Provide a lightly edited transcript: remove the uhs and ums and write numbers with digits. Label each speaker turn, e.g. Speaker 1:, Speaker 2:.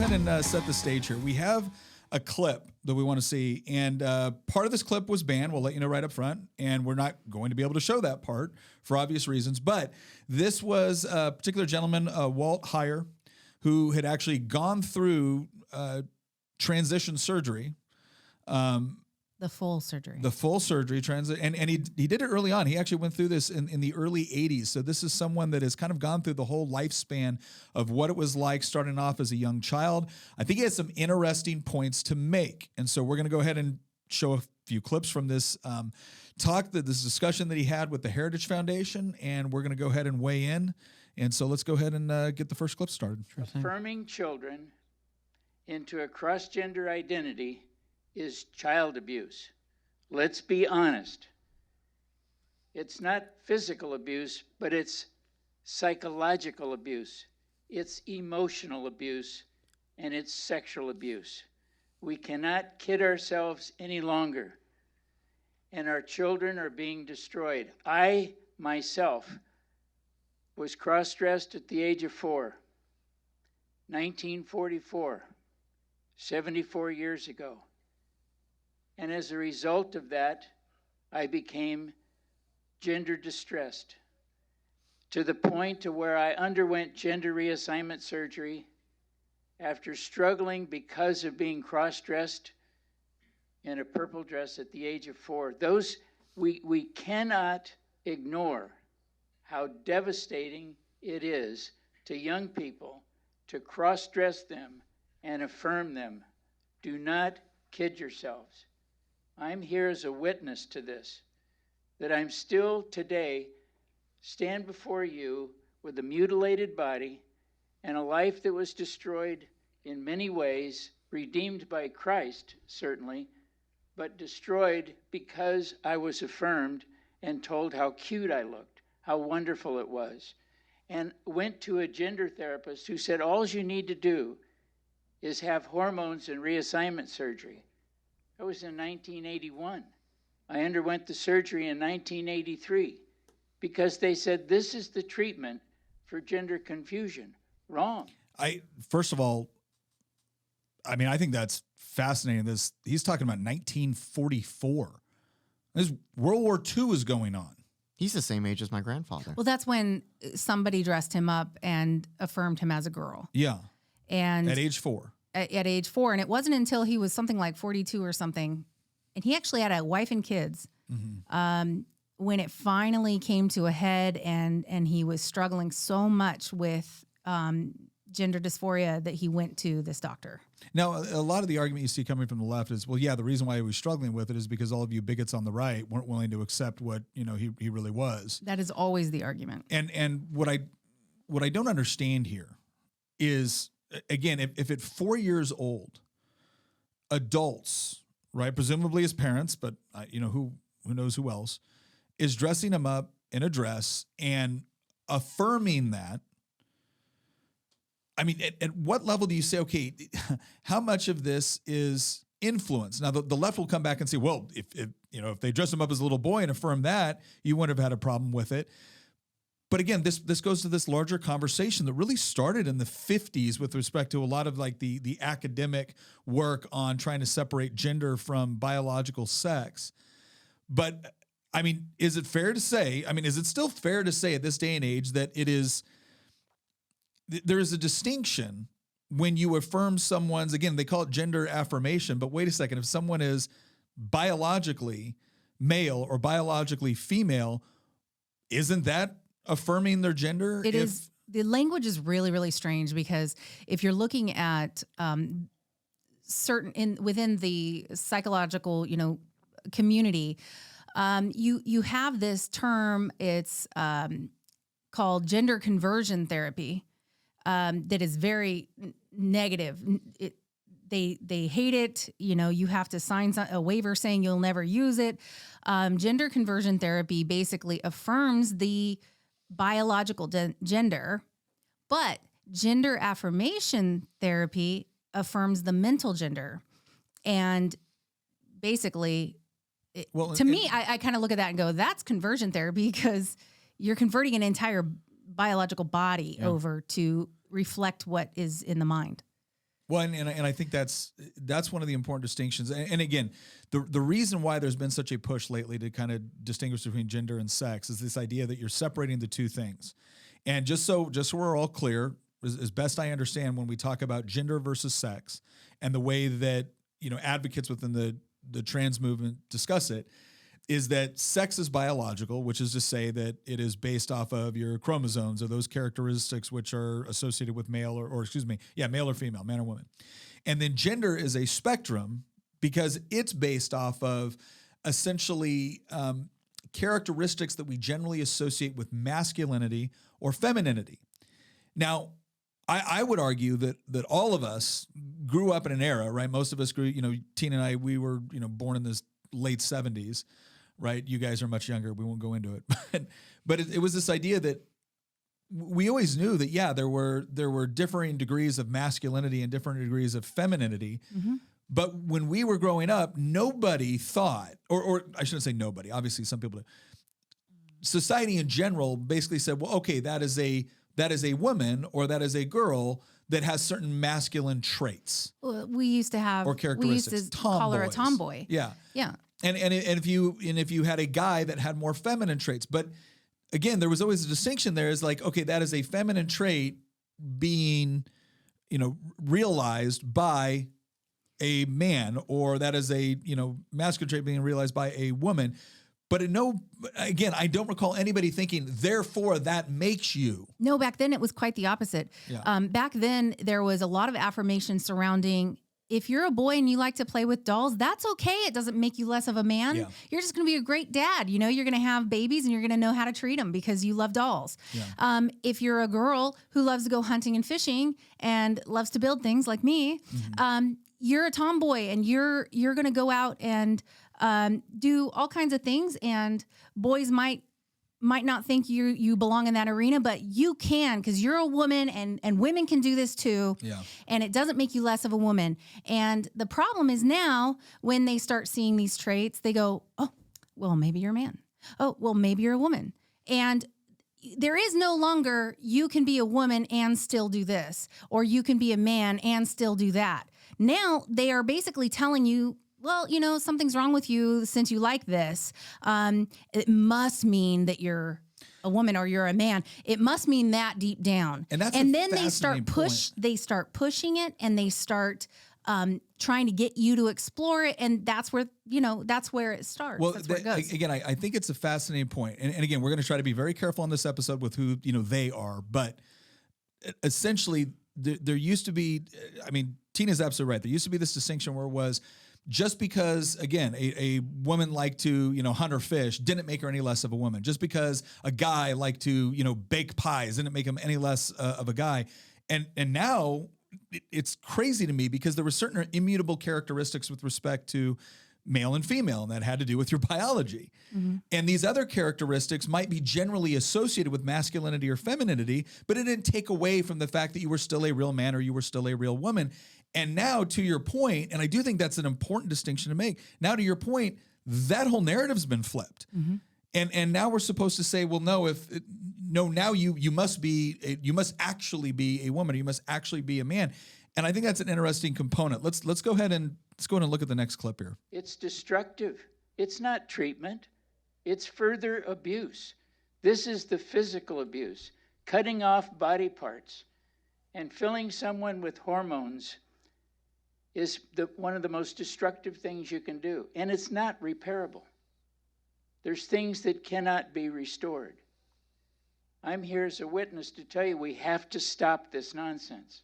Speaker 1: ahead and set the stage here. We have a clip that we want to see, and part of this clip was banned. We'll let you know right up front, and we're not going to be able to show that part for obvious reasons. But this was a particular gentleman, Walt Heyer, who had actually gone through transition surgery.
Speaker 2: The full surgery.
Speaker 1: The full surgery, and he did it early on. He actually went through this in the early 80s. So this is someone that has kind of gone through the whole lifespan of what it was like starting off as a young child. I think he has some interesting points to make. And so we're going to go ahead and show a few clips from this this discussion that he had with the Heritage Foundation, and we're going to go ahead and weigh in. And so let's go ahead and get the first clip started.
Speaker 3: Affirming children into a cross-gender identity is child abuse. Let's be honest. It's not physical abuse, but it's psychological abuse. It's emotional abuse, and it's sexual abuse. We cannot kid ourselves any longer, and our children are being destroyed. I, myself, was cross-dressed at the age of 4, 1944, 74 years ago. And as a result of that, I became gender distressed to the point to where I underwent gender reassignment surgery after struggling because of being cross-dressed in a purple dress at the age of 4. We cannot ignore how devastating it is to young people to cross-dress them and affirm them. Do not kid yourselves. I'm here as a witness to this, that I'm still today stand before you with a mutilated body and a life that was destroyed in many ways, redeemed by Christ, certainly, but destroyed because I was affirmed and told how cute I looked, how wonderful it was, and went to a gender therapist who said, all you need to do is have hormones and reassignment surgery. That was in 1981. I underwent the surgery in 1983 because they said this is the treatment for gender confusion. Wrong.
Speaker 1: First of all, I mean, I think that's fascinating. He's talking about 1944. This World War II is going on.
Speaker 4: He's the same age as my grandfather.
Speaker 2: Well, that's when somebody dressed him up and affirmed him as a girl.
Speaker 1: Yeah.
Speaker 2: And
Speaker 1: at age 4.
Speaker 2: At age 4, and it wasn't until he was something like 42 or something, and he actually had a wife and kids, when it finally came to a head, and he was struggling so much with gender dysphoria that he went to this doctor.
Speaker 1: Now, a lot of the argument you see coming from the left is, well, yeah, the reason why he was struggling with it is because all of you bigots on the right weren't willing to accept what he really was.
Speaker 2: That is always the argument.
Speaker 1: And what I don't understand here is, again, if at 4 years old, adults, right, presumably his parents, but who knows who else, is dressing him up in a dress and affirming that. I mean, at what level do you say, okay, how much of this is influence? Now, the left will come back and say, well, if they dress him up as a little boy and affirm that, you wouldn't have had a problem with it. But again, this goes to this larger conversation that really started in the 50s with respect to a lot of like the academic work on trying to separate gender from biological sex. But I mean, is it still fair to say at this day and age that there is a distinction when you affirm someone's, again, they call it gender affirmation, but wait a second, if someone is biologically male or biologically female, isn't that affirming their gender?
Speaker 2: It is. The language is really, really strange, because if you're looking at within the psychological, community, you have this term. It's called gender conversion therapy. That is very negative. They hate it. You have to sign a waiver saying you'll never use it. Gender conversion therapy basically affirms the biological gender, but gender affirmation therapy affirms the mental gender. And basically, I kind of look at that and go, that's conversion therapy, because you're converting an entire biological body over to reflect what is in the mind.
Speaker 1: Well, and I think that's one of the important distinctions. And again, the reason why there's been such a push lately to kind of distinguish between gender and sex is this idea that you're separating the two things. And just so we're all clear, as best I understand, when we talk about gender versus sex and the way that advocates within the trans movement discuss it, is that sex is biological, which is to say that it is based off of your chromosomes or those characteristics which are associated with male male or female, man or woman. And then gender is a spectrum because it's based off of essentially characteristics that we generally associate with masculinity or femininity. Now, I would argue that all of us grew up in an era, right? Most of us grew, Tina and I, we were, born in the late 70s. Right, you guys are much younger. We won't go into it, but it was this idea that we always knew that there were differing degrees of masculinity and different degrees of femininity. Mm-hmm. But when we were growing up, nobody thought, or I shouldn't say nobody. Obviously, some people. Society in general basically said, well, okay, that is a woman or that is a girl that has certain masculine traits.
Speaker 2: Well, we used to have,
Speaker 1: or characteristics.
Speaker 2: We used to call her a tomboy.
Speaker 1: Yeah.
Speaker 2: Yeah.
Speaker 1: And if you had a guy that had more feminine traits, but again, there was always a distinction there is like, okay, that is a feminine trait being, realized by a man, or that is a, masculine trait being realized by a woman. But again, I don't recall anybody thinking, therefore that makes you.
Speaker 2: No, back then it was quite the opposite.
Speaker 1: Yeah.
Speaker 2: Back then there was a lot of affirmation surrounding, if you're a boy and you like to play with dolls, that's okay. It doesn't make you less of a man.
Speaker 1: Yeah.
Speaker 2: You're just going to be a great dad. You're going to have babies and you're going to know how to treat them because you love dolls.
Speaker 1: Yeah.
Speaker 2: If you're a girl who loves to go hunting and fishing and loves to build things like me,
Speaker 1: mm-hmm.
Speaker 2: You're a tomboy and you're going to go out and do all kinds of things, and boys might not think you belong in that arena, but you can, because you're a woman and women can do this too.
Speaker 1: Yeah.
Speaker 2: And it doesn't make you less of a woman. And the problem is now when they start seeing these traits, they go, oh, well, maybe you're a man. Oh, well, maybe you're a woman. And there is no longer, you can be a woman and still do this, or you can be a man and still do that. Now they are basically telling you, well, something's wrong with you since you like this. It must mean that you're a woman or you're a man. It must mean that deep down.
Speaker 1: And
Speaker 2: then they start pushing it, and they start trying to get you to explore it. And that's where, that's where it starts.
Speaker 1: Well,
Speaker 2: that's where it goes.
Speaker 1: Again, I think it's a fascinating point. And again, we're going to try to be very careful on this episode with who, they are. But essentially, there used to be, Tina's absolutely right. There used to be this distinction where it was, just because, again, a woman liked to, hunt or fish didn't make her any less of a woman. Just because a guy liked to, bake pies didn't make him any less of a guy. And now it's crazy to me because there were certain immutable characteristics with respect to male and female, and that had to do with your biology. Mm-hmm. And these other characteristics might be generally associated with masculinity or femininity, but it didn't take away from the fact that you were still a real man or you were still a real woman. And now, to your point, and I do think that's an important distinction to make, now to your point, that whole narrative's been flipped. Mm-hmm. And now we're supposed to say, well, no, now you must actually be a woman, or you must actually be a man. And I think that's an interesting component. Let's go ahead and look at the next clip here.
Speaker 3: It's destructive. It's not treatment. It's further abuse. This is the physical abuse. Cutting off body parts and filling someone with hormones is one of the most destructive things you can do. And it's not repairable. There's things that cannot be restored. I'm here as a witness to tell you we have to stop this nonsense.